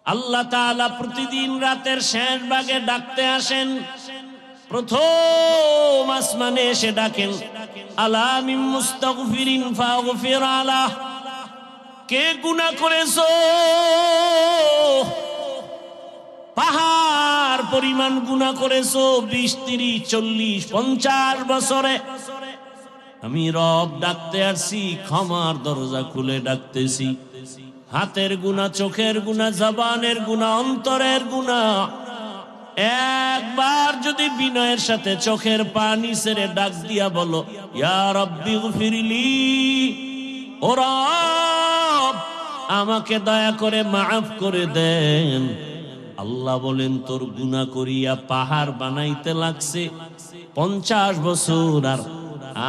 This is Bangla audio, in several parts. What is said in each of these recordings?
আল্লাহ তাআলা প্রতিদিন রাতের শেষ ভাগে ডাকতে আসেন। প্রথম আসমানে এসে ডাকেন, আলা মিন মুস্তাগফিরিন ফাগফির আলাহ। কে গুনাহ করেছো? পাহাড় পরিমাণ গুনাহ করেছো, 20, 30, 40, 50 বছরে। আমি রব ডাকতে আসছি, ক্ষমার দরজা খুলে ডাকতেছি। হাতের গুনাহ, চোখের গুনাহ, জবানের গুনাহ, অন্তরের গুনাহ। একবার যদি বিনয়ের সাথে চোখের পানি ছেড়ে ডাক দিয়া বলো, ইয়া রাব্বি গফিরলি, ও রব আমাকে দয়া করে মাফ করে দেন। আল্লাহ বলেন, তোর গুনাহ করিয়া পাহাড় বানাইতে লাগছে 50 বছর, আর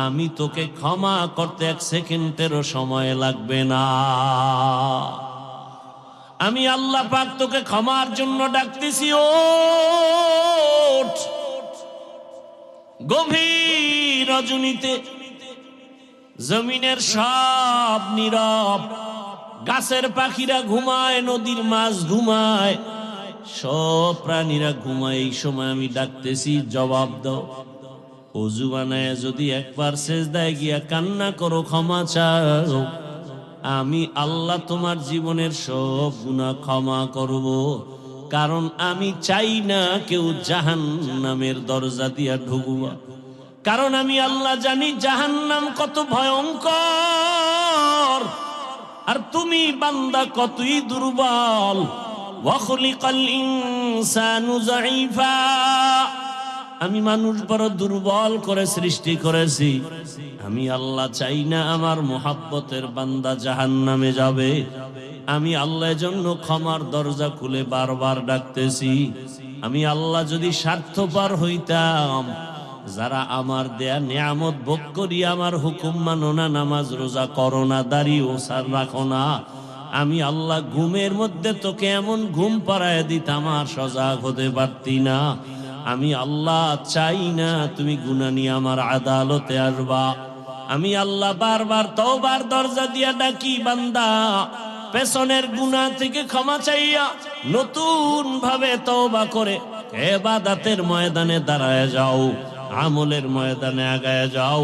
আমি তোকে ক্ষমা করতে 1 সেকেন্ডেরও সময় লাগবে না। আমি আল্লাহ পাক তোকে ক্ষমার জন্য ডাকতেছি। ওঠ। গভীর রজনীতে জমিনের সব নীরব, গাছের পাখিরা ঘুমায়, নদীর মাছ ঘুমায়, সব প্রাণীরা ঘুমায়। এই সময় আমি ডাকতেছি, জবাব দাও। ওযু বানায় যদি একবার সেজদায় গিয়া কান্না করো, ক্ষমা চাও, আমি আল্লাহ তোমার জীবনের সব গুনাহ ক্ষমা করব। কারণ আমি চাই না কেউ জাহান্নামের দরজা দিয়া ঢুকবা। কারণ আমি আল্লাহ জানি জাহান্নাম কত ভয়ঙ্কর, আর তুমি বান্দা কতই দুর্বল। ওয়া খুলিকাল ইনসানু যায়ীফা, আমি মানুষ বড় দুর্বল করে সৃষ্টি করেছি। আমি আল্লাহ চাই না আমার মুহাব্বতের বান্দা জাহান্নামে যাবে। আমি আল্লাহর জন্য ক্ষমার দরজা খুলে বারবার ডাকতেছি। আমি আল্লাহ যদি স্বার্থপর হইতাম, যারা আমার দেয়া নিয়ামত ভোগ করি আমার হুকুম মানো না, নামাজ রোজা করো না, দাড়ি ওসার রাখো না, আমি আল্লাহ ঘুমের মধ্যে তোকে এমন ঘুম পাড়ায় দিতাম আর সজাগ হতে পারতি না। আমি আল্লাহ চাই না তুমি গুনাহ নিয়ে আমার আদালতে আসবা। আমি আল্লাহ বারবার তওবার দরজা দিয়া ডাকি, বান্দা পেছনের গুনাহ থেকে ক্ষমা চাইয়া নতুন ভাবে তওবা করে ইবাদতের ময়দানে দাঁড়ায় যাও, আমলের ময়দানে আগায় যাও।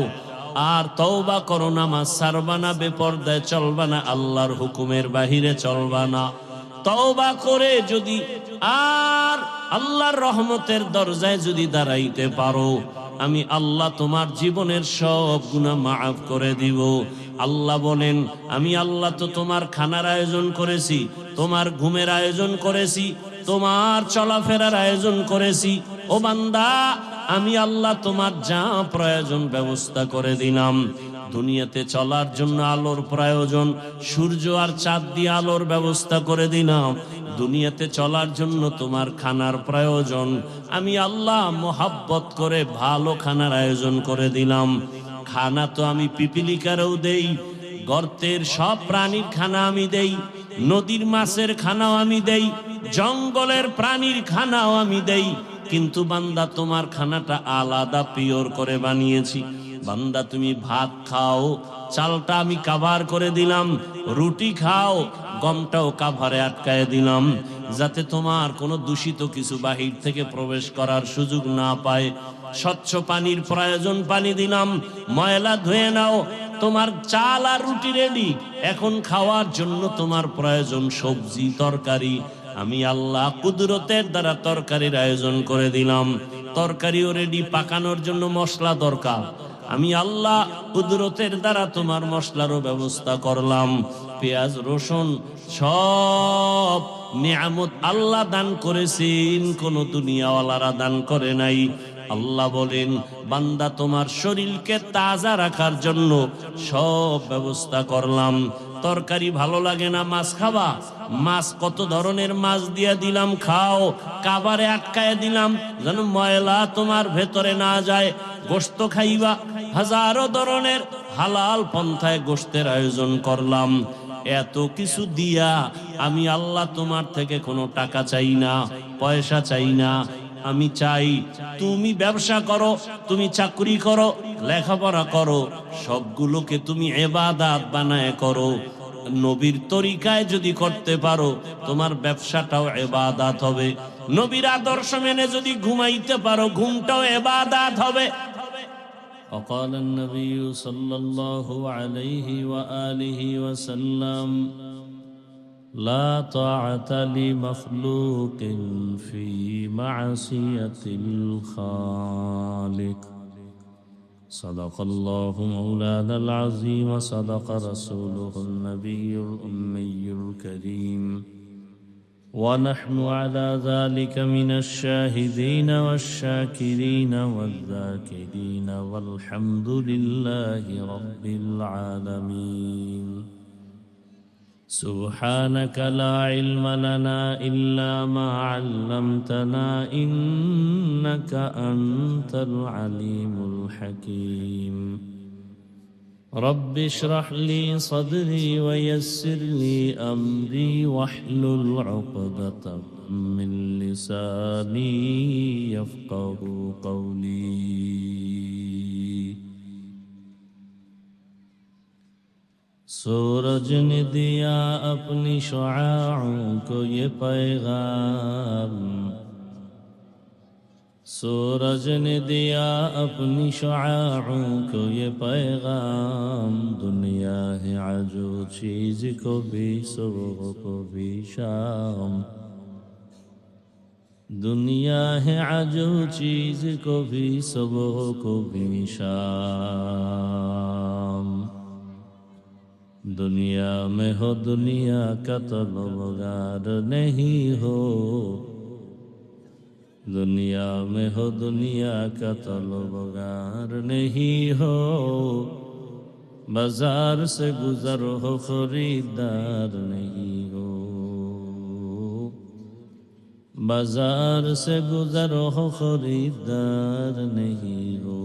আর তওবা করো, নামাজ ছাড়বা না, বেপরদায় চলবা না, আল্লাহর হুকুমের বাহিরে চলবা না। তওবা করে যদি আর আল্লাহর রহমতের দরজায় যদি দাঁড়াইতে পারো, আমি আল্লাহ তোমার জীবনের সব গুনাহ মাফ করে দিব। আল্লাহ বলেন, আমি আল্লাহ তো তোমার খানার আয়োজন করেছি, তোমার ঘুমের আয়োজন করেছি, তোমার চলাফেরার আয়োজন করেছি। ও বান্দা, আমি আল্লাহ তোমার যা প্রয়োজন ব্যবস্থা করে দিলাম। দুনিয়াতে চলার জন্য আলোর প্রয়োজন, সূর্য আর চাঁদ দিয়ে আলোর ব্যবস্থা করে দিলাম। দুনিয়াতে চলার জন্য তোমার খানার প্রয়োজন, আমি আল্লাহ মোহাব্বত করে ভালো খানার আয়োজন করে দিলাম। খানা তো আমি পিপিলিকারও দেই, গর্তের সব প্রাণীর খানা আমি দেই, নদীর মাছের খানাও আমি দেই, জঙ্গলের প্রাণীর খানাও আমি দেই। কিন্তু বান্দা তোমার খানাটা আলাদা পিওর করে বানিয়েছি। বান্দা তুমি ভাত খাও, চালটা আমি কাভার করে দিলাম, রুটি খাও, গমটাও কাভারে আটকায় দিলাম, যাতে তোমার কোনো দূষিত কিছু বাহির থেকে প্রবেশ করার সুযোগ না পায়। স্বচ্ছ পানির প্রয়োজন, পানি দিলাম, ময়লা ধুয়ে নাও। তোমার চাল আর রুটি রেডি, এখন খাওয়ার জন্য তোমার প্রয়োজন সবজি তরকারি। আমি আল্লাহ কুদরতের দ্বারা তরকারির আয়োজন করে দিলাম। তরকারিও রেডি, পাকানোর জন্য মশলা দরকার, আমি আল্লাহ কুদরতের দ্বারা তোমার মশলারও ব্যবস্থা করলাম। পেঁয়াজ রসুন সব নিয়ামত আল্লাহ দান করেছেন, কোন দুনিয়াওয়ালারা দান করে নাই। আল্লাহ বলেন, বান্দা তোমার শরীরকে তাজা রাখার জন্য সব ব্যবস্থা করলাম। তরকারি ভালো লাগে না, মাছ খাবা, মাছ কত ধরনের মাছ দিয়া দিলাম, খাও, কাবারে আটকায় দিলাম যেন ময়লা তোমার ভেতরে না যায়। গোশত খাইবা, হাজারো ধরনের হালাল পন্থায় গোশতের আয়োজন করলাম। এত কিছু দিয়া আমি আল্লাহ তোমার থেকে কোনো টাকা চাই না, পয়সা চাই না। আমি চাই তুমি ব্যবসা করো, তুমি চাকরি করো, লেখাপড়া করো, সবগুলোকে তুমি ইবাদত বানায় করো। নবীর তরিকায় যদি করতে পারো তোমার ব্যবসাটাও ইবাদত হবে। নবীর আদর্শ মেনে যদি ঘুমাইতে পারো ঘুমটাও ইবাদত হবে। وقال النبي صلى الله عليه وآله وسلم لا طاعة لمخلوق في معصية الخالق صدق الله مولانا العظيم وصدق رسوله النبي الأمي الكريم ونحن على ذلك من الشاهدين والشاكرين والذاكرين والحمد لله رب العالمين سبحانك لا علم لنا إلا ما علمتنا إنك أنت العليم الحكيم رب اشرح لي صدري ويسر لي أمري واحلل عقدة من لساني يفقه قولي सूरज ने दिया अपनी शुआओं को ये पैगाम सूरज ने दिया अपनी शुआओं को ये पैगाम दुनिया है आजो चीज को भी सुबह को भी शाम दुनिया है आजो चीज को भी सुबह को भी शाम दुनिया में हो दुनिया का तलबगार नहीं हो दुनिया में हो दुनिया का तलबगार नहीं हो बाजार से गुजर हो खरीदार नहीं हो बाजार से गुजर हो खरीदार नहीं हो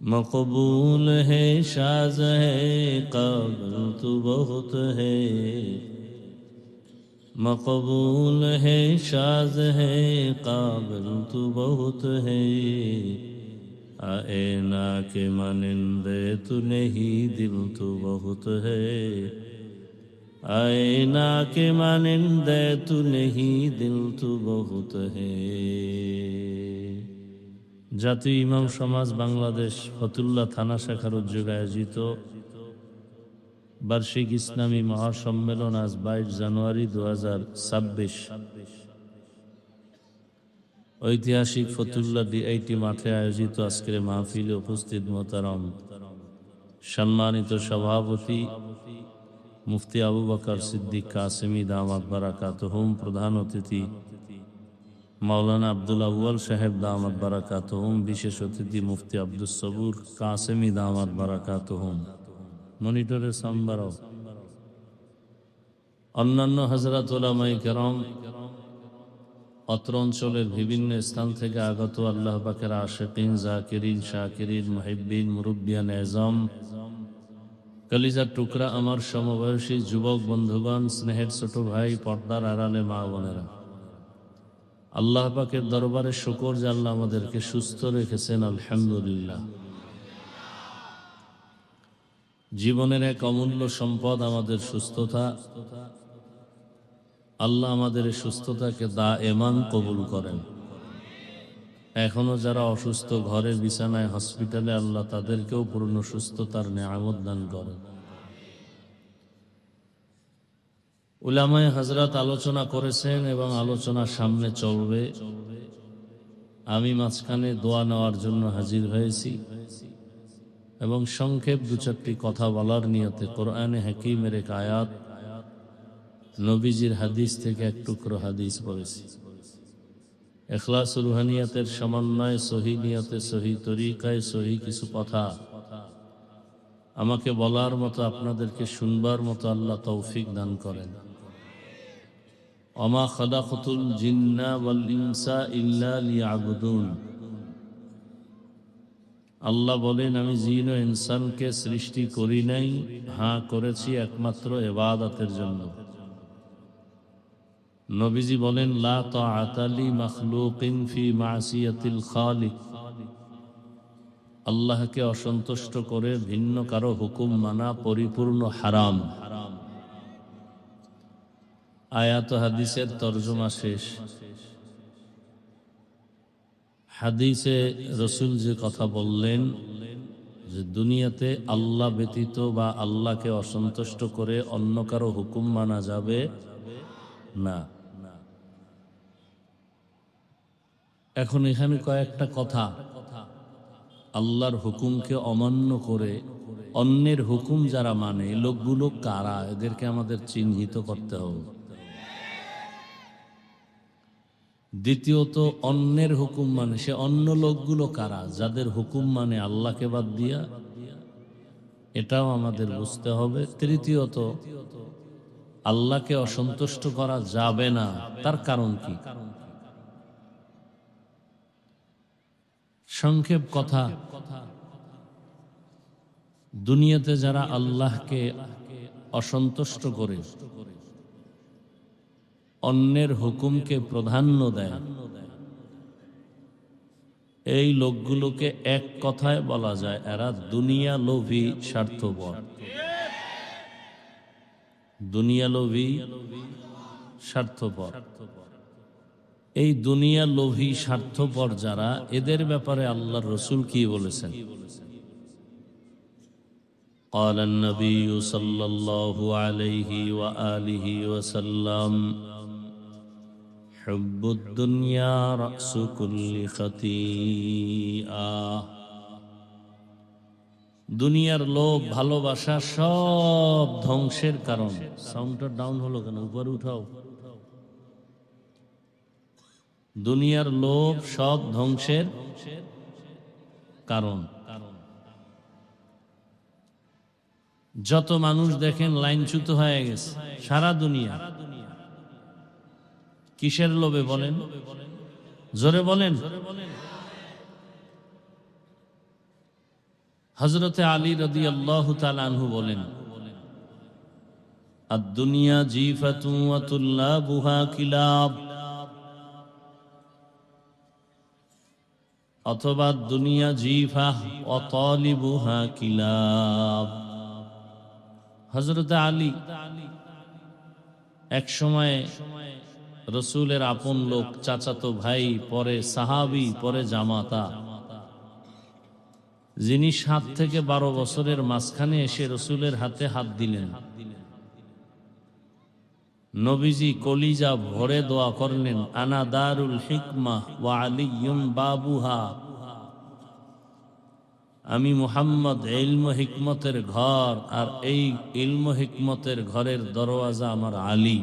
मकबूल है शाज़ है काबिल तू बहुत है मकबूल है शाज़ है काबिल तू बहुत है आएना के मानिंदे तू नहीं दिल तू बहुत है आएना के मानिंदे तू नहीं दिल तू बहुत है জাতীয় ইমাম সমাজ বাংলাদেশ ফতুল্লা থানা শাখার উদ্যোগে আয়োজিত বার্ষিক ইসলামী মহাসম্মেলন আজ 22 জানুয়ারি 2026 ঐতিহাসিক ফতুল্লা ডিআইটি মাঠে আয়োজিত আজকের মাহফিলে উপস্থিত মোহতারাম সম্মানিত সভাপতি মুফতি আবু বকর সিদ্দিক কাসেমি দামাত বারাকাতুহুম, প্রধান অতিথি মাওলানা আব্দুল আউয়াল সাহেব দামাত বারাকাতুহুম, বিশেষ অতিথি মুফতি আব্দুস সবুর কাসেমি দামাত বারাকাতুহুম, মনিটরের সাম্বারও অন্যান্য হযরত উলামায়ে কেরাম, অত্র অঞ্চলের বিভিন্ন স্থান থেকে আগত আল্লাহ পাকের আশিকিন, জাকিরিন, শাকিরিন, মুহিব্বিন, মুরব্বিয়ান এজম, কলিজার টুকরা আমার সমবয়সী যুবক বন্ধুগণ, স্নেহের ছোট ভাই, পর্দার আড়ালে মা বোনেরা, আল্লাহ পাকের দরবারে শুকর যে আল্লাহ আমাদেরকে সুস্থ রেখেছেন, আলহামদুলিল্লাহ। জীবনের এক অমূল্য সম্পদ আমাদের সুস্থতা। আল্লাহ আমাদের এই সুস্থতাকে দায়েমান কবুল করেন। এখনো যারা অসুস্থ ঘরে বিছানায় হসপিটালে, আল্লাহ তাদেরকেও পূর্ণ সুস্থতার নেয়ামত দান করেন। উলামায়ে হযরত আলোচনা করেছেন এবং আলোচনা সামনে চলবে। আমি মাঝখানে দোয়া নেওয়ার জন্য হাজির হয়েছি এবং সংক্ষেপ দু চারটি কথা বলার নিয়তে কোরআনে হাকিমের এক আয়াত, নবীজির হাদিস থেকে এক টুকরো হাদিস পড়েছি। ইখলাসুল রুহানিয়াতের সমন্বয়ে সহি নিয়তে, সহি তরিকায়, সহি কিছু কথা আমাকে বলার মতো, আপনাদেরকে শুনবার মতো আল্লাহ তৌফিক দান করেন। ওমা খালাকতুল জিন্না ওয়াল ইনসা ইল্লা লিয়াবুদুন। আল্লাহ বলেন, আমি জিন ও ইনসানকে সৃষ্টি করি নাই, হ্যাঁ করেছি একমাত্র ইবাদতের জন্য। নবীজি বলেন, লা তাআতা লি মাখলুকিন ফি মাসিয়াতিল খালিক। আল্লাহকে অসন্তুষ্ট করে ভিন্ন কারো হুকুম মানা পরিপূর্ণ হারাম। আয়াত হাদিসের তরজমা শেষ। হাদিসে রসুল যে কথা বললেন যে দুনিয়াতে আল্লাহ ব্যতীত বা আল্লাহকে অসন্তুষ্ট করে অন্য কারো হুকুম মানা যাবে না। এখন এখানে কয়েকটা কথা, আল্লাহর হুকুমকে অমান্য করে অন্যের হুকুম যারা মানে লোকগুলো কারা, এদেরকে আমাদের চিহ্নিত করতে হবে। দ্বিতীয়ত, অন্যের হুকুম মানে সে অন্য লোকগুলো কারা, যাদের হুকুম মানে আল্লাহকে বাদ দিয়া, এটাও আমাদের বুঝতে হবে। তৃতীয়ত, আল্লাহকে অসন্তুষ্ট করা যাবে না, তার কারণ কি? সংক্ষেপ কথা, দুনিয়াতে যারা আল্লাহকে অসন্তুষ্ট করে অন্যের হুকুমকে প্রাধান্য দেয়, এই লোকগুলোকে এক কথায় বলা যায় এরা দুনিয়া লোভী, স্বার্থপর। দুনিয়া লোভী, স্বার্থপর। এই দুনিয়া লোভী স্বার্থপর যারা, এদের ব্যাপারে আল্লাহর রাসূল কি বলেছেন? قال النبي صلى الله عليه وآله وسلم حب الدنيا رأس كل خطيئة। দুনিয়ার লোভ, ভালোবাসা সব ধ্বংসের কারণ। সাউন্ডটা ডাউন হলো কেন? উপরে উঠাও। দুনিয়ার লোভ সব ধ্বংসের কারণ। যত মানুষ দেখেন লাইনচ্যুত হয়ে গেছে সারা দুনিয়া, কিসের লোভে বলেন? জোরে বলেন। হযরতে আলী রাদিয়াল্লাহু তাআলা আনহু বলেন, আদ-দুনিয়া জিফাতুন ওয়া তুল্লাবুহা কিলাব, অথবা দুনিয়া জিফাহ ওয়া তালিবুহা কিলাব। হযরতে আলী এক সময় রসুলের আপন লোক, চাচাতো ভাই, পরে সাহাবী, পরে জামাতা, যিনি 7 থেকে 12 বছরের মাঝখানে এসে রসুলের হাতে হাত দিলেন। নবীজি কলিজা ভরে দোয়া করলেন, আনা দারুল হিকমাহ ওয়া আলিয়্যুম বাবুহা, আমি মুহাম্মদ ইলম হিকমতের ঘর, আর এই ইলম হিকমতের ঘরের দরওয়াজা আমার আলী।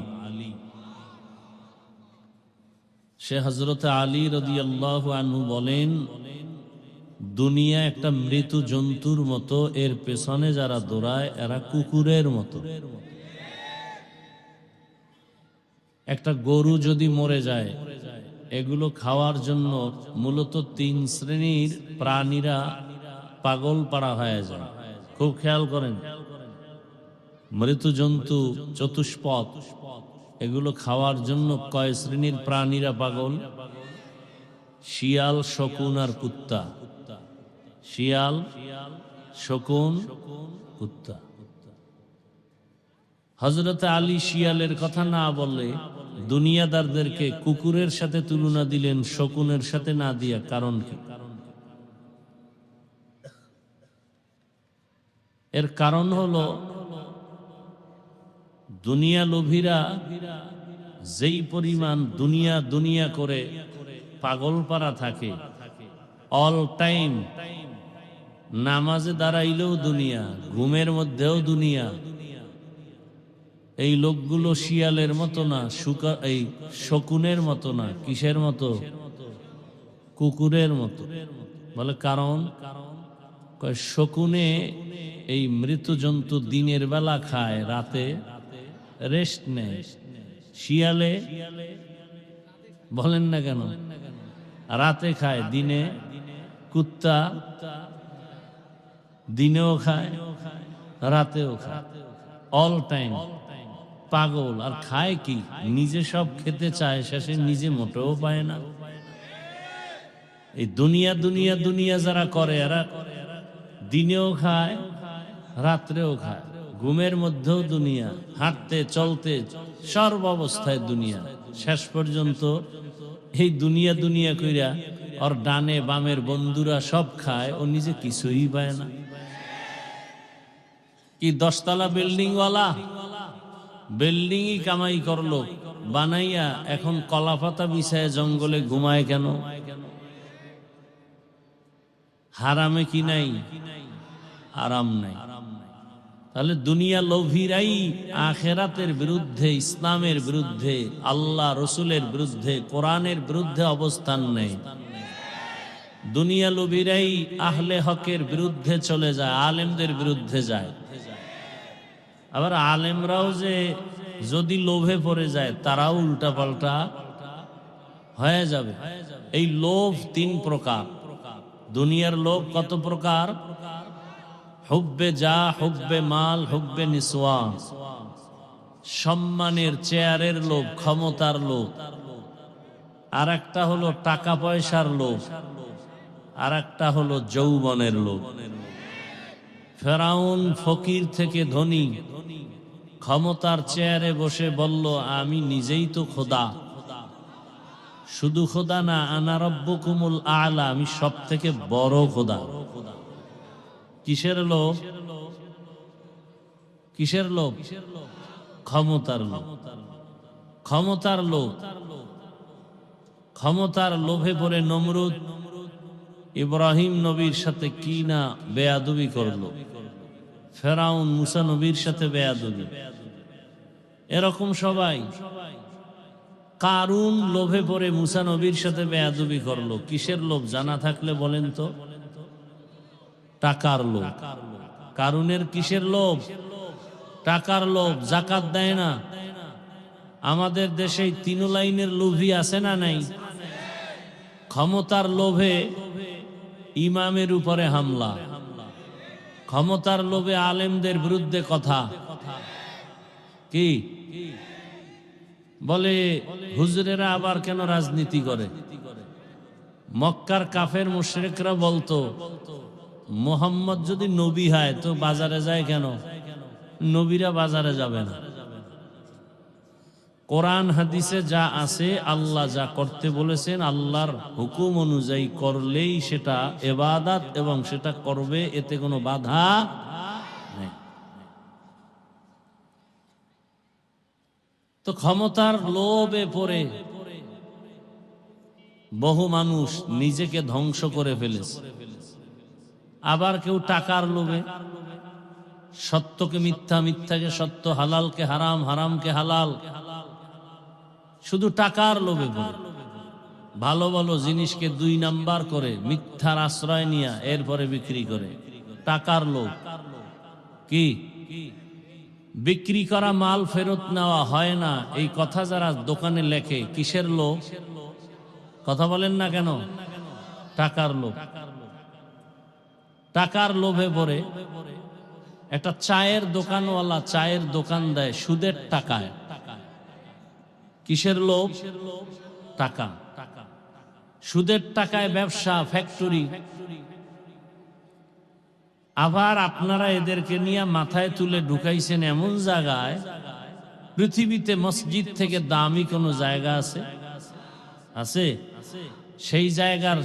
সে হযরতে আলী রাদিয়াল্লাহু আনহু বলেন, দুনিয়া একটা মৃত জন্তুর মতো, এর পেছনে যারা দৌড়ায় এরা কুকুরের মতো। একটা গরু যদি মরে যায়, এগুলো খাওয়ার জন্য মূলত 3 শ্রেণীর প্রাণীরা পাগল পাড়া হয়ে যায়। খুব খেয়াল করেন, মৃত জন্তু চতুষ্পদ, এগুলো খাওয়ার জন্য কয় শ্রেণীর প্রাণীরা পাগল? শিয়াল, শকুন আর কুত্তা। শিয়াল, শকুন, কুত্তা। হযরতে আলী শিয়ালের কথা না বলে দুনিয়াদারদেরকে কুকুরের সাথে তুলনা দিলেন, শকুনের সাথে না দিয়া। কারণ কি? এর কারণ হলো দুনিয়া লোভীরা যেই পরিমাণ দুনিয়া দুনিয়া করে পাগল পারা থাকে, অল টাইম নামাজে দাঁড়াইলেও দুনিয়া, ঘুমের মধ্যেও দুনিয়া। এই লোকগুলো শিয়ালের মতো না, এই শকুনের মতো না। কিসের মতো? কুকুরের মতো। বলে কারণ? শকুনে এই মৃত জন্তু দিনের বেলা খায়, রাতে রেস্ট নেয়। শিয়ালে বলেন না কেন? রাতে খায়, দিনে। কুত্তা দিনেও খায়, রাতেও খায়, অল টাইম পাগল। আর খায় কি? নিজে সব খেতে চায়, শেষে নিজে মোটেও পায় না। এই দুনিয়া দুনিয়া দুনিয়া যারা করে এরা দিনেও খায় রাত্রেও খায়, ঘুমের মধ্যেও দুনিয়া, হাঁটতে চলতে সর্ব অবস্থায় দুনিয়া। শেষ পর্যন্ত এই দুনিয়া দুনিয়া কইরা ওর ডানে বামের বন্ধুরা সব খায়, ও নিজে কিছুই পায় না। কি 10 তলা বিল্ডিংওয়ালা বিল্ডিংই কামাই করলো বানাইয়া, এখন কলাপাতা বিছায় জঙ্গলে ঘুমায় কেন? হারামে কি নাই? আরাম নাই। তাহলে দুনিয়া লোভীরাই আখেরাতের বিরুদ্ধে, ইসলামের বিরুদ্ধে, আল্লাহ রসুলের বিরুদ্ধে, কোরআনের বিরুদ্ধে অবস্থান নেয়। দুনিয়া লোভীরাই আহলে হকের বিরুদ্ধে চলে যায়, আলেমদের বিরুদ্ধে যায়। আবার আলেমরাও যে যদি লোভে পড়ে যায় তারাও উল্টা পাল্টা হয়ে যাবে। এই লোভ 3 প্রকার। দুনিয়ার লোভ কত প্রকার? হুব্বে যা, হুব্বে মাল, হুব্বে নিসওয়ান। সম্মানের, চেয়ারের লোভ, ক্ষমতার লোভ। আর একটা হলো টাকা পয়সার লোভ, আর একটা হলো যৌবনের লোভ। ফেরাউন ফকির থেকে ধনী, ক্ষমতার চেয়ারে বসে বলল আমি নিজেই তো খোদা। শুধু খোদা না, আনা রব্বুকুমুল আলা, আমি সব থেকে বড় খোদা। কিসের লোভ? কিসের লোভ? ক্ষমতার লোভ। ক্ষমতার লোভ। ক্ষমতার লোভে পড়ে নমরুদ ইব্রাহিম নবীর সাথে কি না বেয়াদবি করলো, ফেরাউন মুসা নবীর সাথে বেয়াদবি। এরকম সবাই। কারুন লোভে পড়ে মুসা নবীর সাথে বেয়াদবি করলো। কিসের লোভ জানা থাকলে বলেন তো? টাকার লোভ। কারুনের কিসের লোভ? টাকার লোভ। যাকাত দেয় না। আমাদের দেশে 3 লাইনের লোভী আছে না নাই? ক্ষমতার লোভে ইমামের উপরে হামলা, ক্ষমতার লোভে আলেমদের বিরুদ্ধে কথা। কি বলে হুজুরেরা আবার কেন রাজনীতি করে? মক্কার কাফের মুশরিকরা বলতো মুহাম্মদ যদি নবী হয় তো বাজারে যায় কেন? নবীরা বাজারে যাবে না। কোরআন হাদিসে যা আছে, আল্লাহ যা করতে বলেছেন, আল্লাহর হুকুম অনুযায়ী করলেই সেটা ইবাদত এবং সেটা করবে, এতে কোনো বাধা নেই। তো ক্ষমতার লোভে পড়ে বহু মানুষ নিজেকে ধ্বংস করে ফেলেছে। আবার কেউ টাকার লোভে সত্যকে মিথ্যা, মিথ্যাকে সত্য, হালালকে হারাম, হারামকে হালাল, শুধু টাকার লোভে পড়ে ভালো ভালো জিনিসকে 2 নাম্বার করে মিথ্যার আশ্রয় নিয়ে এরপরে বিক্রি করে। টাকার লোভ। কি বিক্রি করা মাল ফেরত নেওয়া হয় না, এই কথা যারা দোকানে লেখে, কিসের লোভ? কথা বলেন না কেন? টাকার লোভ। টাকার লোভে পড়ে একটা চায়ের দোকানওয়ালা চায়ের দোকান দেয় সুদের টাকায়। কিসের লোভ? টাকা। সুদের টাকায় ব্যবসা, ফ্যাক্টরি। আবার আপনারা এদেরকে নিয়ে মাথায় তুলে ঢুকাইছেন এমন জায়গায়, পৃথিবীতে মসজিদ থেকে দামি কোনো জায়গা আছে? আছে? সেই জায়গার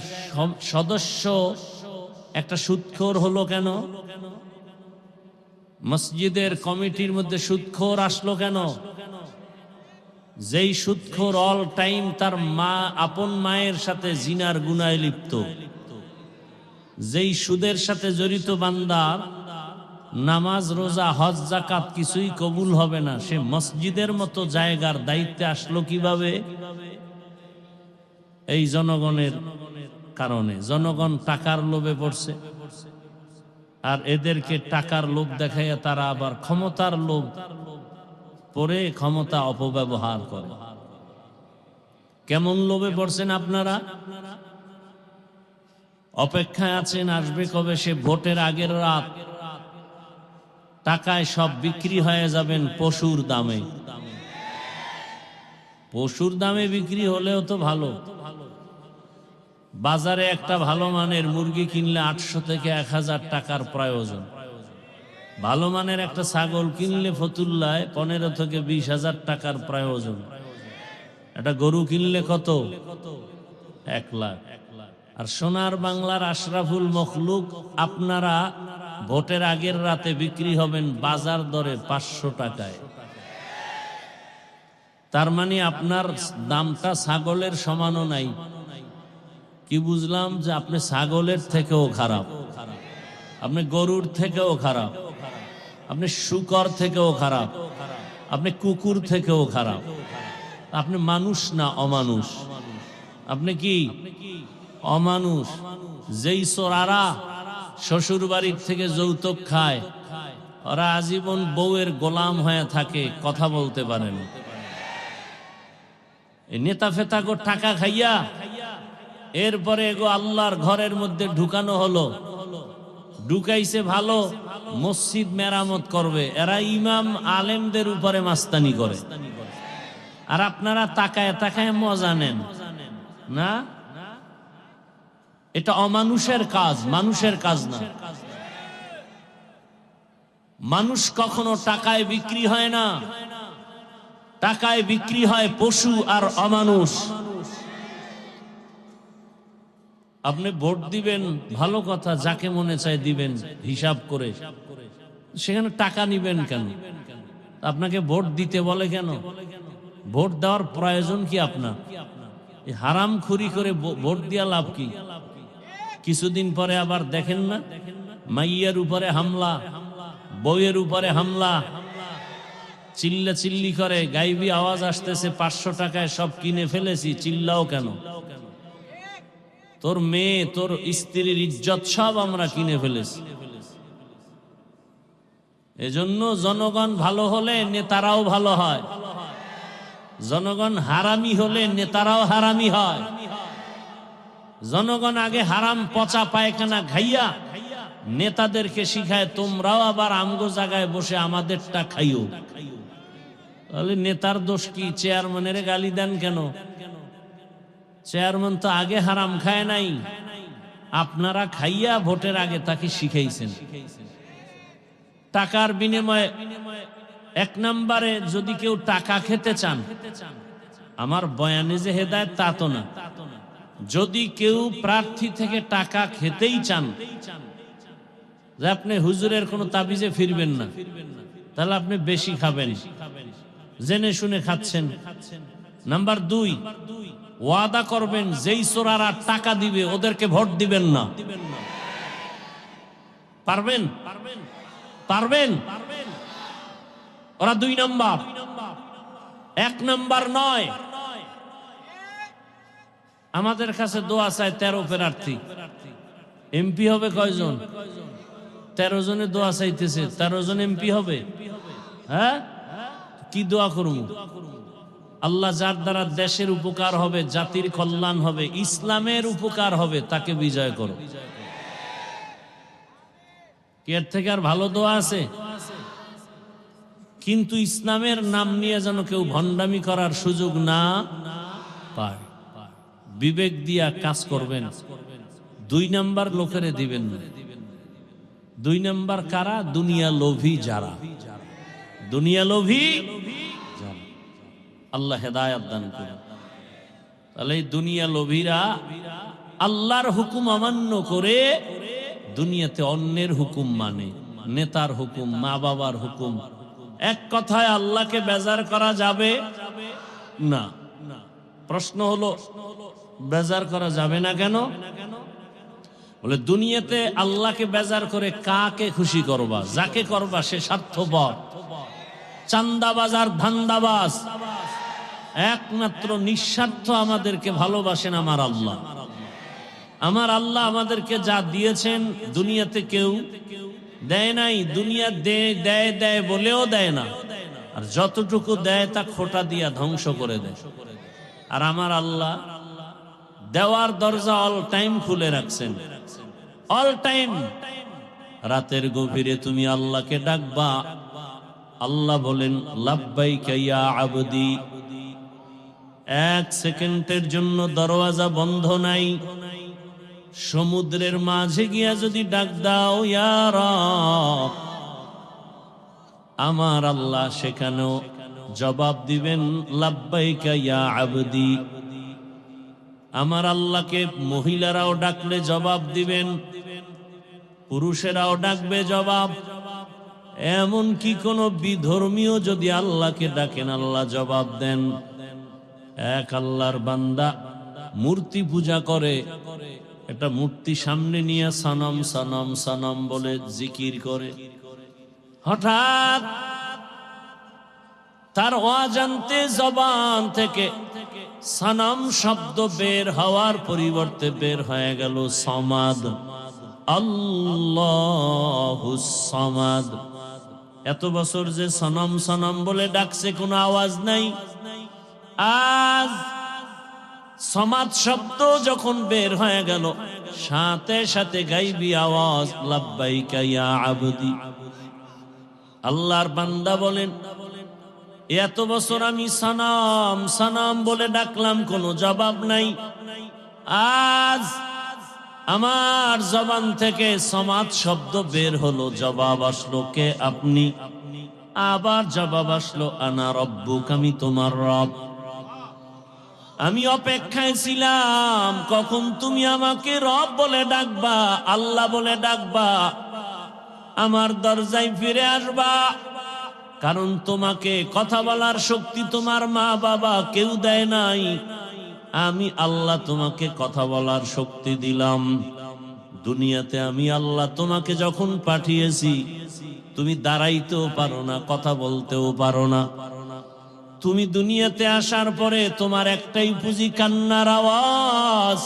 সদস্য একটা সুদখোর হলো কেন? মসজিদের কমিটির মধ্যে সুদখোর আসলো কেন? যেই সুদখোর অল টাইম তার মা, আপন মায়ের সাথে জিনার গুনায় লিপ্ত, যেই সুদের সাথে জড়িত বান্দার নামাজ, রোজা, হজ, যাকাত কিছুই কবুল হবে না, সে মসজিদের মতো জায়গার দায়িত্বে আসলো কিভাবে? এই জনগণের কারণে। জনগণ টাকার লোভে পড়ছে, আর এদেরকে টাকার লোভ দেখাইয়া তারা আবার ক্ষমতার লোভ পরে ক্ষমতা অপব্যবহার করে। কেমন লোভে পড়ছেন আপনারা? অপেক্ষায় আছেন আসবে কবে সে ভোটের আগের রাত, টাকায় সব বিক্রি হয়ে যাবেন পশুর দামে। পশুর দামে বিক্রি হলেও তো ভালো। বাজারে একটা ভালো মানের মুরগি কিনলে 800 থেকে 1000 টাকার প্রয়োজন। ভালো মানের একটা ছাগল কিনলে ফতুল্লায় 15 থেকে 20,000 টাকার প্রয়োজন। একটা গরু কিনলে কত? 1 লাখ। আর সোনার বাংলার আশরাফুল মখলুক আপনারা ভোটের আগের রাতে বিক্রি হবেন বাজার দরে 500 টাকায়। তার মানে আপনার দামটা ছাগলের সমানও নাই। কি বুঝলাম? যে আপনি ছাগলের থেকেও খারাপ, আপনি গরুর থেকেও খারাপ, আপনি শূকর থেকেও খারাপ, আপনি কুকুর থেকেও খারাপ। আপনি মানুষ না অমানুষ। আপনি কি? অমানুষ। যেই চোরারা শ্বশুর বাড়ির থেকে যৌতুক খায়, ওরা আজীবন বউয়ের গোলাম হয়ে থাকে, কথা বলতে পারেন। নেতা ফেতা গো টাকা খাইয়া এরপরে এগো আল্লাহর ঘরের মধ্যে ঢুকানো হলো। ঢুকাইছে ভালো, মসজিদ মেরামত করবে, এরা ইমাম আলেমদের উপরে মাস্তানি করে। আর আপনারা তাকায় তাকায় মজা নেন না। এটা অমানুষের কাজ, মানুষের কাজ না। মানুষ কখনো টাকায় বিক্রি হয় না, টাকায় বিক্রি হয় পশু আর অমানুষ। আপনি ভোট দিবেন, ভালো কথা, যাকে মনে চায় দিবেন হিসাব করে, সেখানে টাকা নিবেন কেন? আপনাকে ভোট দিতে বলে কেন? ভোট দেওয়ার প্রয়োজন কি আপনার? হারাম খুরি করে ভোট দিয়া লাভ কি? কিছুদিন পরে আবার দেখেন না, মাইয়ার উপরে হামলা, বউয়ের উপরে হামলা, চিল্লা চিল্লি করে, গাইবি আওয়াজ আসতেছে, 500 টাকায় সব কিনে ফেলেছি, চিল্লাও কেন? তোর মেয়ে, তোর স্ত্রীর ইজ্জত সব আমরা কিনে ফেলেছি। এজন্য জনগণ ভালো হলে নেতারাও ভালো হয়, জনগণ হারামি হলে নেতারাও হারামি হয়। জনগণ আগে হারাম পচা পায়খানা খাইয়া নেতাদেরকে শিখায়, তোমরাও আবার আমগো জায়গায় বসে আমাদেরটা খাইও। তাহলে নেতার দোষ কি? চেয়ারম্যানের গালি দেন কেন? চেয়ারম্যান তো আগে হারাম খায় নাই, আপনারা খাইয়া ভোটের আগে তাকে শিখাইছেন। টাকার বিনিময়ে 1 নম্বরে যদি কেউ টাকা খেতে চান, আমার বয়ানে যে হেদায়েত তা তো না। যদি কেউ প্রার্থী থেকে টাকা খেতেই চান, যে আপনি হুজুরের কোনো তাবিজে ফিরবেন না, তাহলে আপনি বেশি খাবেন, জেনে শুনে খাচ্ছেন। নাম্বার 2, ওয়াদা করবেন যেই চোরারা টাকা দিবে ওদেরকে ভোট দিবেন না। পারবেন? পারবেন? ওরা 2 নাম্বার, 1 নাম্বার নয়। আমাদের কাছে দোয়া চায় 13 প্রার্থী, এমপি হবে কয়জন? 13 জনে দোয়া চাইতেছে, 13 জন এমপি হবে? হ্যাঁ, কি দোয়া করব? আল্লাহ যার দ্বারা দেশের উপকার হবে, জাতির কল্যাণ হবে, ইসলামের উপকার হবে, তাকে বিজয় করো। এর থেকে আর ভালো দোয়া আছে? কিন্তু ইসলামের নাম নিয়ে যেন কেউ ভণ্ডামি করার সুযোগ না পায়। বিবেক দিয়া কাজ করবেন। 2 নাম্বার লোকেরে দিবেন না। 2 নাম্বার কারা? দুনিয়া লোভী যারা, দুনিয়া লোভী যারা। আল্লাহ হেদায়েত দান করুন। তাহলে এই দুনিয়া লোভীরা আল্লাহর হুকুম অমান্য করে দুনিয়াতে অন্যের হুকুম মানে, নেতার হুকুম, মা বাবার হুকুম। এক কথায় আল্লাহকে বেজার করা যাবে না। প্রশ্ন হলো, বেজার করা যাবে না কেন? বলে দুনিয়াতে আল্লাহকে বেজার করে কাকে খুশি করবা? যাকে করবা সে স্বার্থপর, চান্দাবাজ আর ধান্দাবাজ। একমাত্র নিঃস্বার্থ আমাদেরকে ভালোবাসেন আমার আল্লাহ। আমার আল্লাহ আমাদেরকে যা দিয়েছেন দুনিয়াতে কেউ দেয় নাই। দুনিয়া দেয় দেয় বলেও দেয় না, আর যতটুকু দেয় তা খোটা দিয়া ধ্বংস করে দেয়। আর আমার আল্লাহ দেওয়ার দরজা অল টাইম খুলে রাখছেন, অল টাইম। রাতের গভীরে তুমি আল্লাহকে ডাকবা, আল্লাহ বলেন লাব্বাইকা ইয়া আবদি। 1 সেকেন্ডের জন্য দরওয়াজা বন্ধ নাই, সমুদ্রের মাঝে গিয়া যদি ডাক দাও ইয়া রব, আমার আল্লাহ সেখানেও জবাব দিবেন লাব্বাইকা ইয়া আবদি। আমার আল্লাহকে মহিলারাও ডাকলে জবাব দিবেন, পুরুষেরাও ডাকবে জবাব। এমন কি কোন বিধর্মীয় যদি আল্লাহকে ডাকেন আল্লাহ জবাব দেন। এক আল্লাহর বান্দা মূর্তি পূজা করে, একটা মূর্তি সামনে নিয়ে সনম সনম সনম বলে জিকির করে। হঠাৎ তার অজান্তে জবান থেকে সনম শব্দ বের হওয়ার পরিবর্তে বের হয়ে গেল সমাদ, আল্লাহুস সামাদ। এত বছর যে সনম সনম বলে ডাকছে কোনো আওয়াজ নাই, আজ সমাদ শব্দ যখন বের হয়ে গেল সাথে সাথে গাইবি আওয়াজ লাব্বাইকা ইয়া আবদি। আল্লাহর বান্দা বলেন, এত বছর আমি সনম সনম বলে ডাকলাম কোনো জবাব নাই, আজ আমার জবান থেকে সমাদ শব্দ বের হলো, জবাব আসলো কে আপনি। আবার জবাব আসলো আনা রব্বুক, আমি তোমার রব। আমি অপেক্ষায় ছিলাম কখন তুমি আমাকে রব বলে ডাকবা, আল্লাহ বলে ডাকবা, আমার দরজায় ফিরে আসবা। কারণ তোমাকে কথা বলার শক্তি তোমার মা বাবা কেউ দেয় নাই, আমি আল্লাহ তোমাকে কথা বলার শক্তি দিলাম। দুনিয়াতে আমি আল্লাহ তোমাকে যখন পাঠিয়েছি তুমি দাঁড়াইতেও পারো না, কথা বলতেও পারো না। তুমি দুনিয়াতে আসার পরে তোমার একটাই পুঁজি কান্নার আওয়াজ,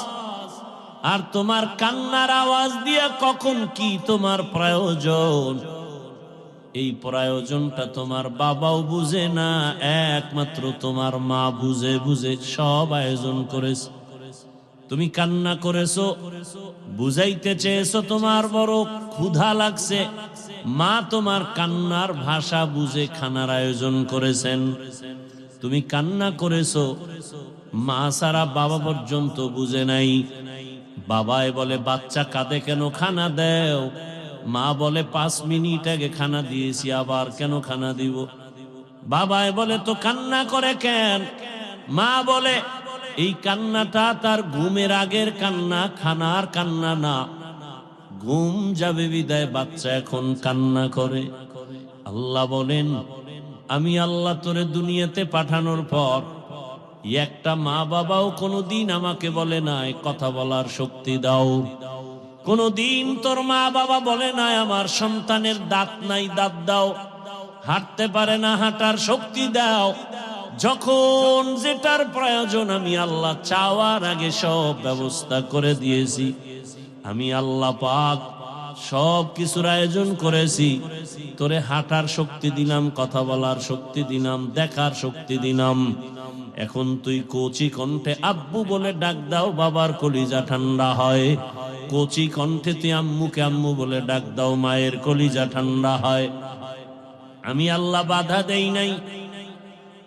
আর তোমার কান্নার আওয়াজ দিয়া কখন কি তোমার প্রয়োজন, এই প্রয়োজনটা তোমার বাবাও বুঝে না, একমাত্র তোমার মা বুঝে বুঝে সব আয়োজন করেছে। তুমি কান্না করেছো, বুঝাইতে চেয়েছো তোমার বড় ক্ষুধা লাগছে, মা তোমার কান্নার ভাষা বুঝে খানার আয়োজন করেছেন। তুমি কান্না করেছো, মা সারা বাবা পর্যন্ত বুঝে নাই। বাবায় বলে বাচ্চা কাঁদে কেন, খানা দেও। মা বলে 5 মিনিট আগে খানা দিয়েছি, আবার কেন খানা দিব। বাবায় বলে তো কান্না করে কেন, মা বলে এই কান্নাটা তার ঘুমের আগের কান্না, খানার কান্না না। ঘুম যাবে বিদায় বাচ্চা এখন কান্না করে। আল্লাহ বলেন, আমি আল্লাহ তোরে দুনিয়াতে পাঠানোর পর একটা মা বাবাও কোনোদিন আমাকে বলে নাই কথা বলার শক্তি দাও। কোনদিন তোর মা বাবা বলে নাই আমার সন্তানের দাঁত নাই, দাঁত দাও, হাঁটতে পারে না, হাঁটার শক্তি দাও। যখন যেটার প্রয়োজন আমি আল্লাহ চাওয়ার আগে সব ব্যবস্থা করে দিয়েছি। আমি আল্লাহ পাক সব কিছুর আয়োজন করেছি। তোরে হাঁটার শক্তি দিলাম, কথা বলার শক্তি দিলাম, দেখার শক্তি দিলাম। এখন তুই কচি কণ্ঠে আব্বু বলে ডাক দাও, বাবার কলিজা ঠান্ডা হয়। কচি কণ্ঠে তুই আম্মুকে আম্মু বলে ডাক দাও, মায়ের কলিজা ঠান্ডা হয়। আমি আল্লাহ বাধা দেই নাই।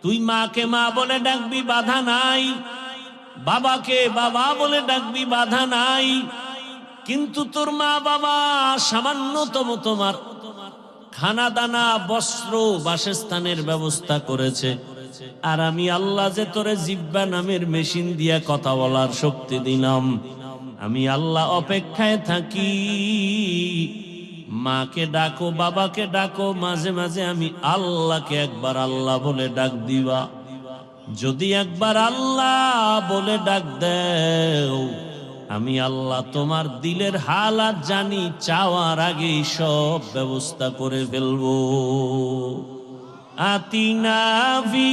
তুই মাকে মা বলে ডাকবি, বাধা নাই। বাবাকে বাবা বলে ডাকবি, বাধা নাই। কিন্তু তোর মা বাবা সামান্যতম তোমার খানা দানা বস্ত্র বাসস্থানের ব্যবস্থা করেছে, আর আমি আল্লাহ যে তোরে জিব্বা নামের মেশিন দিয়া কথা বলার শক্তি দিলাম। আমি আল্লাহ অপেক্ষায় থাকি। মাকে ডাকো, বাবাকে ডাকো, মাঝে মাঝে আমি আল্লাহকে একবার আল্লাহ বলে ডাক দিবা। যদি একবার আল্লাহ বলে ডাক দেও, আমি আল্লাহ তোমার দিলের হালাত জানি, চাওয়ার আগেই সব ব্যবস্থা করে ফেলবো। আতিনা ফি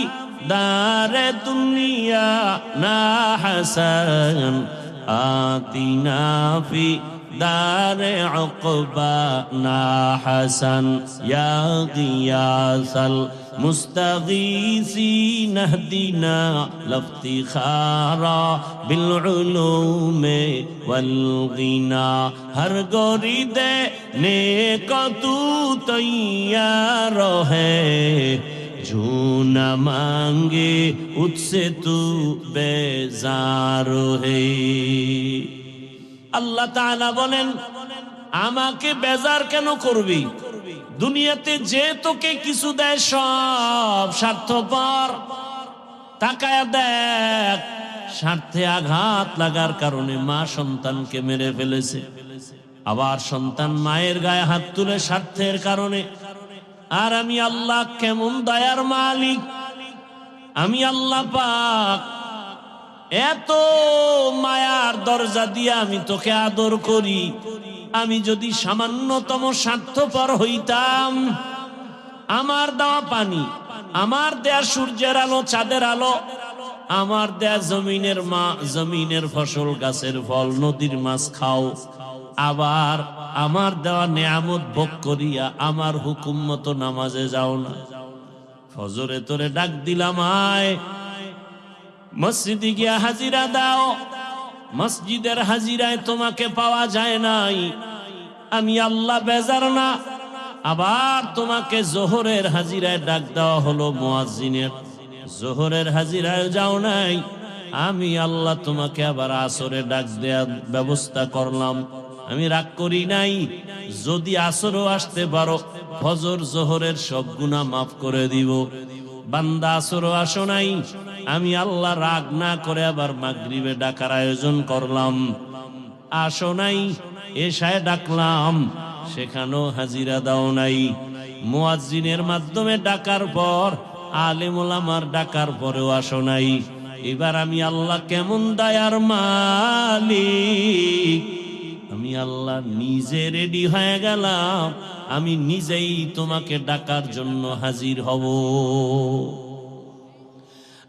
দারে দুনিয়া না হাসান, আতিনা ফি দারে উকবা না হাসান, ইয়া গিয়াসাল মুস্তাগীসিন ইহদিনা লাফতিখারা বিল উলুমে ওয়াল গিনা। হর গরিদে নেক তু তৈয়ার হ্যায়, जो न मांगे उससे तू बेजार है। আল্লাহ তাআলা বলেন, আমাকে বেজার কেন করবি? দুনিয়াতে যে তোকে কিছু দেয় সব স্বার্থপর। তাকায়া দেখ, স্বার্থে আঘাত লাগার কারণে মা সন্তানকে মেরে ফেলেছে, আবার সন্তান মায়ের গায়ে হাত তুলে স্বার্থের কারণে। আর আমি আল্লাহ কেমন দয়ার মালিক, আমি আল্লাহ পাক এত মায়ার দরজা দিয়ে আমি তোকে আদর করি। আমি যদি সামান্যতম স্বার্থপর হইতাম, আমার দেওয়া পানি, আমার দেয়া সূর্যের আলো, চাঁদের আলো, আমার দেয়া জমিনের ফসল, গাছের ফল, নদীর মাছ খাও, আবার আমার দেওয়া নেয়ামত ভোগ করিয়া আমার হুকুম মতো নামাজে যাও না। ফজরে তোরে ডাক দিলাম, আয় মসজিদে গিয়া হাজিরা দাও, মসজিদের হাজিরায় তোমাকে পাওয়া যায় নাই। আমি আল্লাহ বেজার না? আবার তোমাকে জোহরের হাজিরায় ডাক দেওয়া হলো মুয়াজ্জিনের, জোহরের হাজিরায় যাও নাই। আমি আল্লাহ তোমাকে আবার আসরে ডাক দেওয়ার ব্যবস্থা করলাম, আমি রাগ করি নাই। যদি আসরও আসতে পারো, ফজর জোহরের সব গুনাহ মাফ করে দিব। বান্দা আসরও আসো নাই, আমি আল্লাহ রাগ না করে আবার মাগরিবে ডাকার আয়োজন করলাম। আসো নাই, এশায় ডাকলাম, সেখানেও হাজিরা দাও নাই। মুয়াজ্জিনের মাধ্যমে ডাকার পর, আলেম ওলামার ডাকার পরেও আসো নাই। এবার আমি আল্লাহ কেমন দয়ার মালিক, আমি আল্লাহ নিজে রেডি হয়ে গেলাম, আমি নিজেই তোমাকে ডাকার জন্য হাজির হব।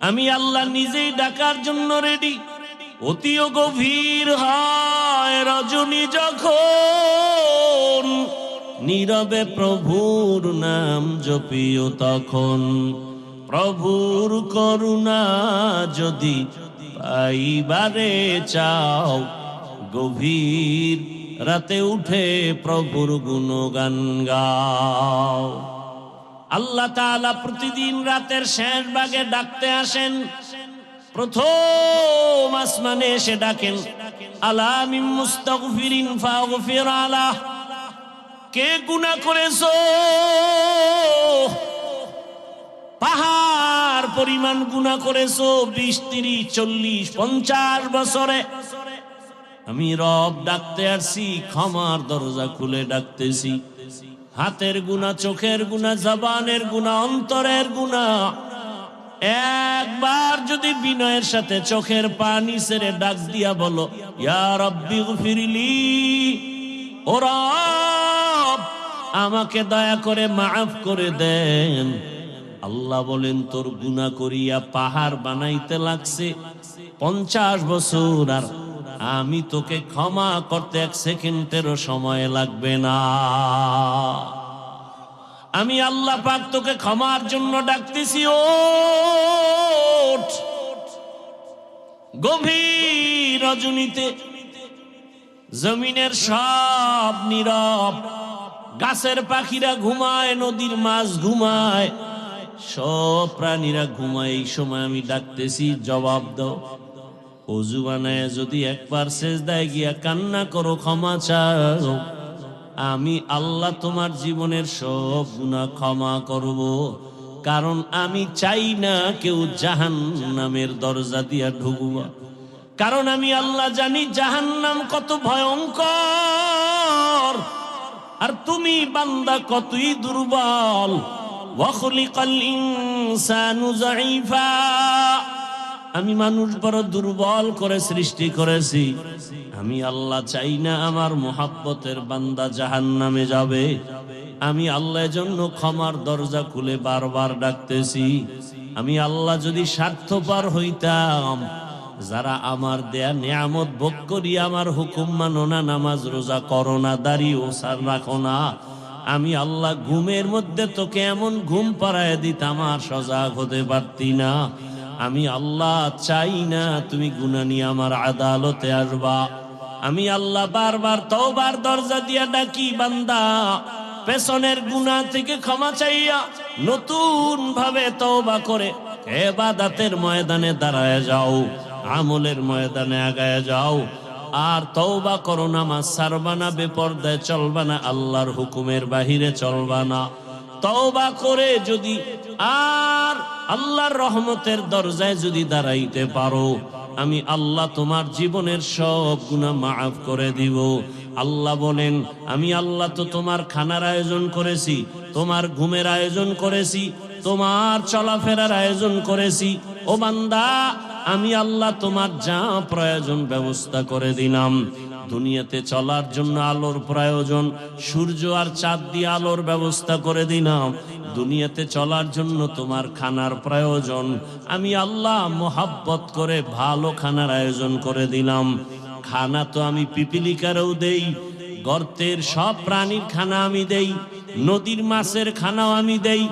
আমি আল্লাহ নিজেই ডাকার জন্য রেডি। অতিও গভীর হয় রজনী যখন, নীরবে প্রভুর নাম জপিও তখন। প্রভুর করুণা যদি পাইবারে চাও, গভীর রাতে উঠে প্রভুর গুণগান গাও। আল্লাহ তাআলা প্রতিদিন রাতের শেষ ভাগে ডাকতে আসেন। প্রথম আসমানে এসে ডাকেন, আলা মিন মুস্তাগফিরিন ফাগফির আলাহ। কে গুনাহ করেছো? পাহাড় পরিমাণ গুনাহ করেছো, 20, 30, 40, 50 বছরে। আমি রব ডাকতে আসছি, ক্ষমার দরজা খুলে ডাকতেছি। হাতের গুনাহ, চোখের গুনাহ, জবানের গুনাহ, অন্তরের গুনাহ। একবার যদি বিনয়ের সাথে চোখের পানি ছেড়ে ডাক দিয়া বলো, ইয়া রাব্বি গফিরলি, ও রব আমাকে দয়া করে মাফ করে দেন। আল্লাহ বলেন, তোর গুনাহ করিয়া পাহাড় বানাইতে লাগছে 50 বছর, আর আমি তোকে ক্ষমা করতে 1 সেকেন্ডেরও সময় লাগবে না। আমি আল্লাহ পাক তোকে ক্ষমার জন্য ডাকতেছি। ওঠ। গভীর রজনীতে জমিনের সব নীরব, গাছের পাখিরা ঘুমায়, নদীর মাছ ঘুমায়, সব প্রাণীরা ঘুমায়। এই সময় আমি ডাকতেছি, জবাব দাও। ওযু বানায় যদি একবার সেজদায় গিয়া কান্না করো, ক্ষমা চাও, আমি আল্লাহ তোমার জীবনের সব গুনাহ ক্ষমা করব। কারণ আমি চাই না কেউ জাহান্নামের দরজা দিয়া ঢুকবা। কারণ আমি আল্লাহ জানি জাহান্নাম কত ভয়ঙ্কর, আর তুমি বান্দা কতই দুর্বল। ওয়া খুলিকাল ইনসানু যায়ীফা। আমি মানুষ বড় দুর্বল করে সৃষ্টি করেছি। আমি আল্লাহ চাই না আমার মুহাব্বতের বান্দা জাহান্নামে যাবে। আমি আল্লাহর জন্য ক্ষমার দরজা খুলে বারবার ডাকতেছি। আমি আল্লাহ যদি স্বার্থপর হইতাম, যারা আমার দেয়া নিয়ামত ভোগ করি আমার হুকুম মানো না, নামাজ রোজা করো না, দাড়ি ওসার রাখো না, আমি আল্লাহ ঘুমের মধ্যে তোকে এমন ঘুম পাড়ায় দিতাম আর সজাগ হতে পারতি না। আমি আল্লাহ চাই না তুমি গুনাহ নিয়ে আমার আদালতে আসবা। আমি আল্লাহ বারবার তওবার দরজা দিয়া ডাকি, বান্দা পেছনের গুনাহ থেকে ক্ষমা চাইয়া নতুন ভাবে তওবা করে ইবাদতের ময়দানে দাঁড়ায় যাও, আমলের ময়দানে আগায় যাও। আর তওবা করো, নামাজ ছাড়বা না, বেপরদায় চলবা না, আল্লাহর হুকুমের বাহিরে চলবা না। তওবা করে যদি আর আল্লাহর রহমতের দরজায় যদি দাঁড়াইতে পারো, আমি আল্লাহ তোমার জীবনের সব গুনাহ মাফ করে দিব। আল্লাহ বলেন, আমি আল্লাহ তো তোমার খানার আয়োজন করেছি, তোমার ঘুমের আয়োজন করেছি, তোমার চলাফেরার আয়োজন করেছি। ও বান্দা, আমি আল্লাহ তোমার যা প্রয়োজন ব্যবস্থা করে দিলাম। দুনিয়াতে চলার জন্য আলোর প্রয়োজন, সূর্য আর চাঁদ দিয়ে আলোর ব্যবস্থা করে দিলাম। দুনিয়াতে চলার জন্য তোমার খানার প্রয়োজন, আমি আল্লাহ মোহাব্বত করে ভালো খানার আয়োজন করে দিলাম। খানা তো আমি পিপিলিকারও দেই, গর্তের সব প্রাণীর খানা আমি দেই, নদীর মাছের খানাও আমি দেই,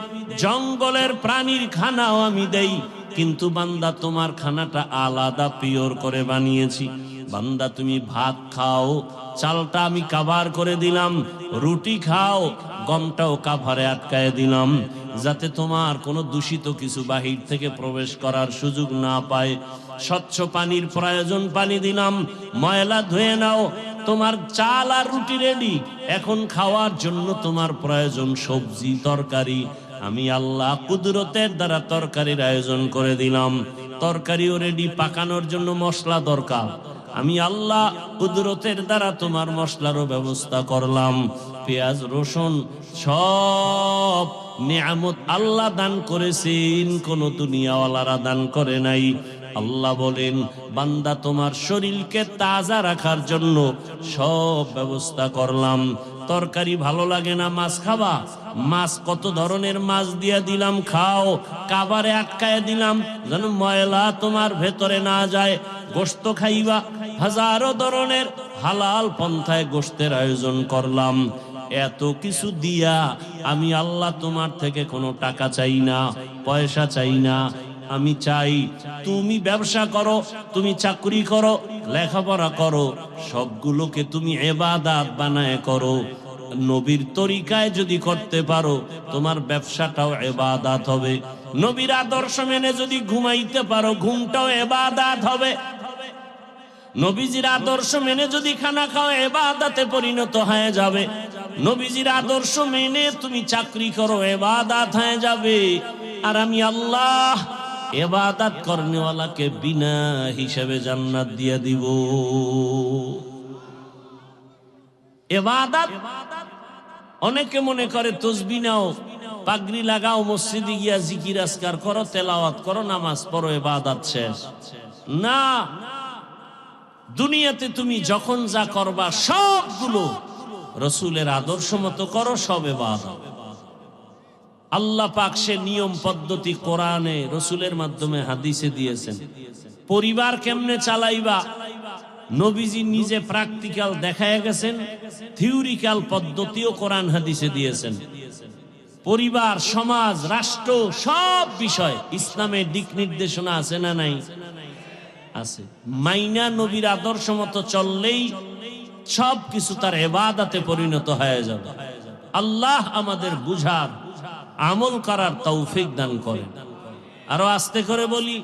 জঙ্গলের প্রাণীর খানাও আমি দেই। কিন্তু বান্দা, তোমার খানাটা আলাদা পিওর করে বানিয়েছি। বান্দা, তুমি ভাত খাও, চালটা আমি কাভার করে দিলাম, রুটি খাও, গমটাও কাভারে আটকায় দিলাম, যাতে তোমার কোনো দূষিত কিছু বাহির থেকে প্রবেশ করার সুযোগ না পায়। স্বচ্ছ পানির প্রয়োজন, পানি দিলাম, ময়লা ধুয়ে নাও। তোমার চাল আর রুটি রেডি, এখন খাওয়ার জন্য তোমার প্রয়োজন সবজি তরকারি, আমি আল্লাহ কুদরতের দ্বারা তরকারির আয়োজন করে দিলাম। তরকারিও রেডি, পাকানোর জন্য মশলা দরকার, আমি আল্লাহ কুদরতের দ্বারা তোমার মশলারও ব্যবস্থা করলাম। পেঁয়াজ রসুন সব নিয়ামত আল্লাহ দান করেছেন, কোন দুনিয়াওয়ালারা দান করে নাই। আল্লাহ বলেন, বান্দা তোমার শরীরকে তাজা রাখার জন্য সব ব্যবস্থা করলাম। তরকারি ভালো লাগে না, মাছ খাবা, মাছ কত ধরনের মাছ দিয়া দিলাম, খাও, কাবারে আটকায় দিলাম যেন ময়লা তোমার ভেতরে না যায়। গোশত খাইবা, হাজারো ধরনের হালাল পন্থায় গোশতের আয়োজন করলাম। এত কিছু দিয়া আমি আল্লাহ তোমার থেকে কোনো টাকা চাই না, পয়সা চাই না। আমি চাই তুমি ব্যবসা করো, তুমি চাকরি করো, লেখাপড়া করো, সবগুলোকে তুমি ইবাদত বানায় করো। নবীর তরিকায় যদি করতে পারো, তোমার ব্যবসাটাও ইবাদত হবে। নবীর আদর্শ মেনে যদি ঘুমাইতে পারো, ঘুমটাও ইবাদত হবে। নবীজির আদর্শ মেনে যদি খানা খাও, ইবাদতে পরিণত হয়ে যাবে। নবীজির আদর্শ মেনে তুমি চাকরি করো, ইবাদত হয়ে যাবে। আর আমি আল্লাহ ইবাদত করনেওয়ালাকে বিনা হিসাবে জান্নাত দিয়ে দিব। ইবাদত, অনেকে মনে করে তসবিহ নাও, পাগড়ি লাগাও, মসজিদে গিয়া জিকির আজকার করো, তেলাওয়াত করো, নামাজ পড়ো, ইবাদত শেষ। না, দুনিয়াতে তুমি যখন যা করবা সবগুলো রাসূলের আদর্শ মতো করো, সব ইবাদত। আল্লাহ পাক সে নিয়ম পদ্ধতি কোরআনে রাসূলের মাধ্যমে হাদিসে দিয়েছেন। পরিবার কেমনে চালাইবা, নবীজি নিজে প্র্যাকটিক্যাল দেখায় গেছেন, থিওরিক্যাল পদ্ধতিও কোরআন হাদিসে দিয়েছেন। পরিবার, সমাজ, রাষ্ট্র, সব বিষয় ইসলামের দিক নির্দেশনা আছে না নাই? আছে। মাইনা নবীর আদর্শ মতো চললেই সব কিছু তার ইবাদতে পরিণত হয়ে যাবে। আল্লাহ আমাদের বুঝার, আমল করার তৌফিক দান করেন। আরো আস্তে করে বলি,